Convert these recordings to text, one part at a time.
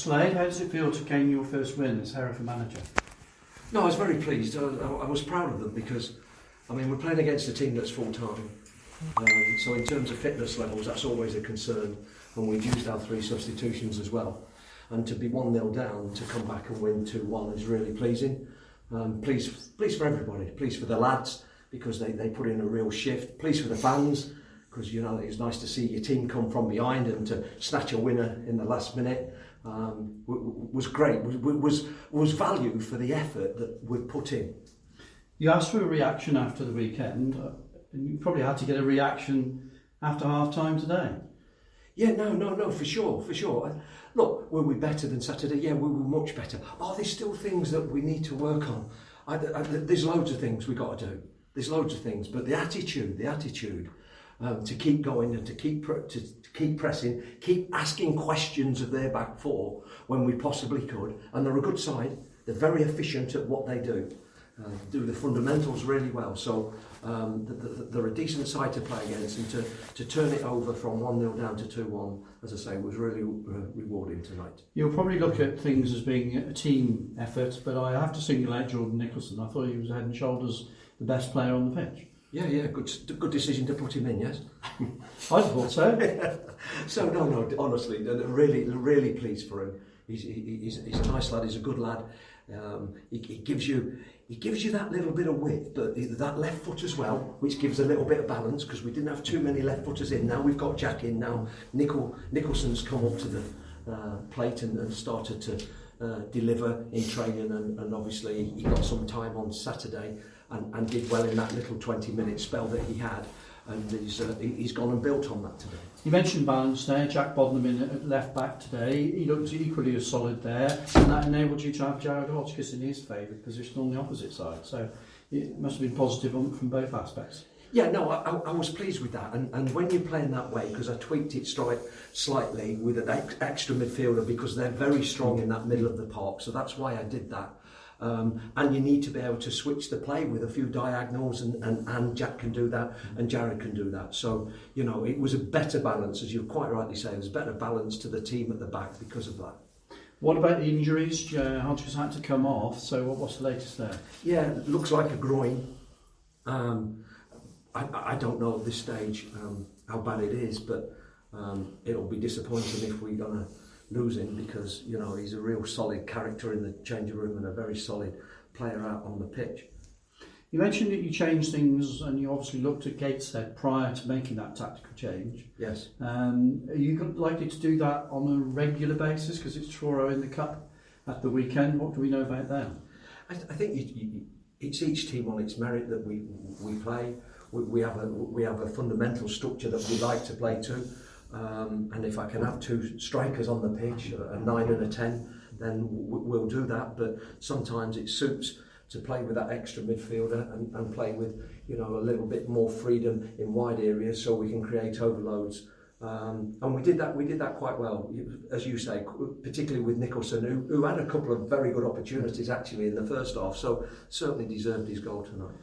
Slade, how does it feel to gain your first win as Hereford manager? No, I was very pleased. I was proud of them because, I mean, we're playing against a team that's full-time. So in terms of fitness levels, that's always a concern. And we've used our 3 substitutions as well. And to be 1-0 down, to come back and win 2-1 is really pleasing. Pleased for everybody. Pleased for the lads because they put in a real shift. Pleased for the fans because, you know, it was nice to see your team come from behind and to snatch a winner in the last minute. Was great. Was value for the effort that we've put in. You asked for a reaction after the weekend, and you probably had to get a reaction after half-time today. Yeah, no, for sure. Look, were we better than Saturday? Yeah, we were much better. Oh, there's still things that we need to work on. There's loads of things we've got to do. There's loads of things, but the attitude to keep going and to keep pressing, keep asking questions of their back four when we possibly could. And they're a good side. They're very efficient at what they do. Do the fundamentals really well. So they're a decent side to play against, and to turn it over from 1-0 down to 2-1, as I say, was really rewarding tonight. You'll probably look at things as being a team effort, but I have to single out Jordan Nicholson. I thought he was head and shoulders the best player on the pitch. Yeah, good decision to put him in, yes? I thought so. So no, honestly, really pleased for him. He's a nice lad. He's a good lad. He gives you that little bit of width, but that left foot as well, which gives a little bit of balance, because we didn't have too many left footers in. Now we've got Jack in. Now Nicholson's come up to the plate and started to deliver in training, and obviously he got some time on Saturday and did well in that little 20-minute spell that he had. And he's gone and built on that today. You mentioned balance there. Jack Bodnam in at left back today. He looked equally as solid there, and that enabled you to have Jared Hotchkiss in his favoured position on the opposite side. So it must have been positive from both aspects. Yeah, no, I was pleased with that. And when you're playing that way, because I tweaked it slightly with an extra midfielder, because they're very strong in that middle of the park. So that's why I did that. And you need to be able to switch the play with a few diagonals, and Jack can do that, and Jared can do that. So, you know, it was a better balance, as you quite rightly say. There's better balance to the team at the back because of that. What about the injuries? Hodgkins had to come off, so what's the latest there? Yeah, it looks like a groin. I don't know at this stage how bad it is, but it'll be disappointing if we're going to lose him, because, you know, he's a real solid character in the changing room and a very solid player out on the pitch. You mentioned that you changed things, and you obviously looked at Gateshead prior to making that tactical change. Yes. Are you likely to do that on a regular basis, because it's Truro in the Cup at the weekend? What do we know about them? I think it's each team on its merit that we play. We have a fundamental structure that we like to play to. And if I can have 2 strikers on the pitch, a 9 and a 10, then we'll do that. But sometimes it suits to play with that extra midfielder and play with, you know, a little bit more freedom in wide areas, so we can create overloads. And we did that quite well, as you say, particularly with Nicholson, who had a couple of very good opportunities actually in the first half. So certainly deserved his goal tonight.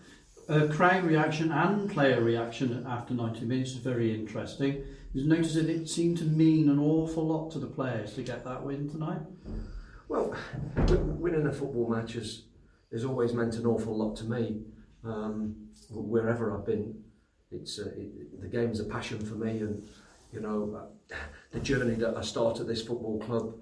Crowd reaction and player reaction after 90 minutes is very interesting. You've noticed that it seemed to mean an awful lot to the players to get that win tonight? Well, winning a football match has always meant an awful lot to me. Wherever I've been, the game's a passion for me, and, you know, the journey that I start at this football club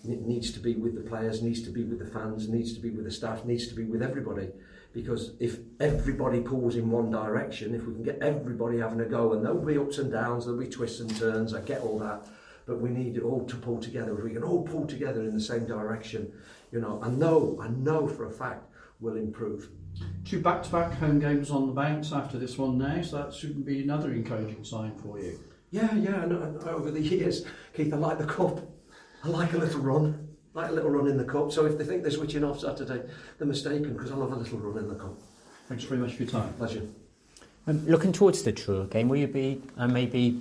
needs to be with the players, needs to be with the fans, needs to be with the staff, needs to be with everybody. Because if everybody pulls in one direction, if we can get everybody having a go, and there'll be ups and downs, there'll be twists and turns, I get all that, but we need it all to pull together. If we can all pull together in the same direction, you know, I know for a fact we'll improve. 2 back-to-back home games on the bounce after this one now, so that should be another encouraging sign for you. Yeah, and over the years, Keith, I like the cup. I like a little run. In the cup. So if they think they're switching off Saturday, they're mistaken, because I love a little run in the cup. Thanks very much for your time. Pleasure. Looking towards the Truro game, will you be maybe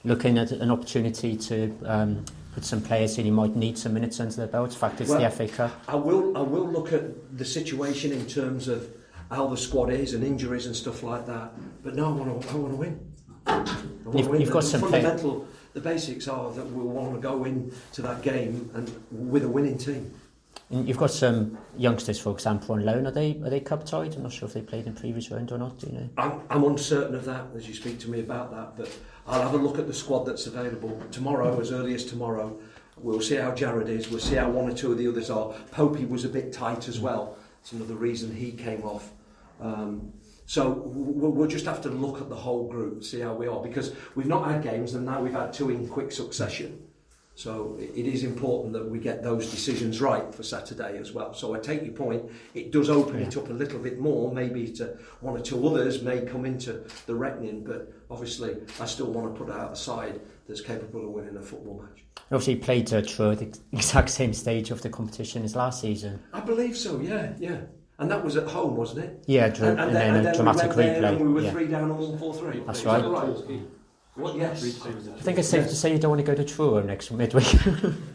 looking at an opportunity to put some players in who might need some minutes under their belts? In fact, it's the FA Cup. I will look at the situation in terms of how the squad is and injuries and stuff like that. But no, I want to win. You've got some fundamental the basics are that we want to go into that game and with a winning team. And you've got some youngsters, for example, on loan. Are they cup tied? I'm not sure if they played in previous round or not. Do you know? I'm uncertain of that as you speak to me about that, but I'll have a look at the squad that's available tomorrow, as early as tomorrow. We'll see how Jared is. We'll see how one or two of the others are. Popey was a bit tight as well. It's another reason he came off. So we'll just have to look at the whole group, see how we are, because we've not had games and now we've had 2 in quick succession. So it is important that we get those decisions right for Saturday as well. So I take your point. It does open it up a little bit more. Maybe to 1 or 2 others may come into the reckoning, but obviously I still want to put out a side that's capable of winning a football match. Obviously, you played Truro at the exact same stage of the competition as last season. I believe so. Yeah. And that was at home, wasn't it? Yeah, and then a dramatic we went there replay. and we were 3 down on 4-3. That's Is right. that right? What? Yes. I think it's safe to say you don't want to go to Truro next midweek.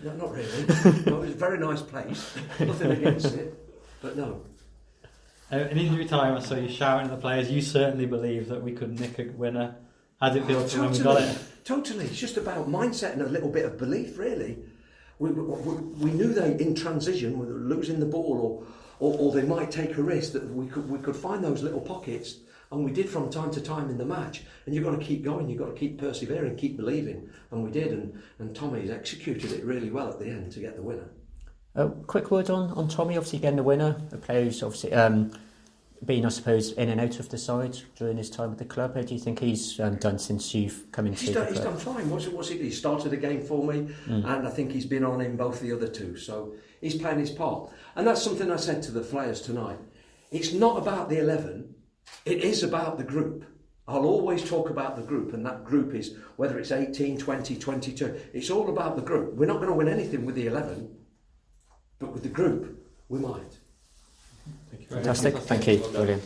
No, not really. No, it was a very nice place. Nothing against it, but no. In injury time, I saw you shouting at the players. You certainly believe that we could nick a winner. How did it feel to when we got it? Totally. It's just about mindset and a little bit of belief, really. We knew they, in transition, were losing the ball or they might take a risk, that we could find those little pockets. And we did from time to time in the match. And you've got to keep going, you've got to keep persevering, keep believing. And we did, and Tommy's executed it really well at the end to get the winner. Quick word on Tommy, obviously getting the winner. A player who's obviously been, I suppose, in and out of the side during his time at the club. How do you think he's done since you've come into the club? He's done fine. What's he? He started a game for me, and I think he's been on in both the other 2. So he's playing his part. And that's something I said to the players tonight. It's not about the 11. It is about the group. I'll always talk about the group, and that group is, whether it's 18, 20, 22, it's all about the group. We're not going to win anything with the 11, but with the group, we might. Thank you very Fantastic. much. Thank you. Brilliant.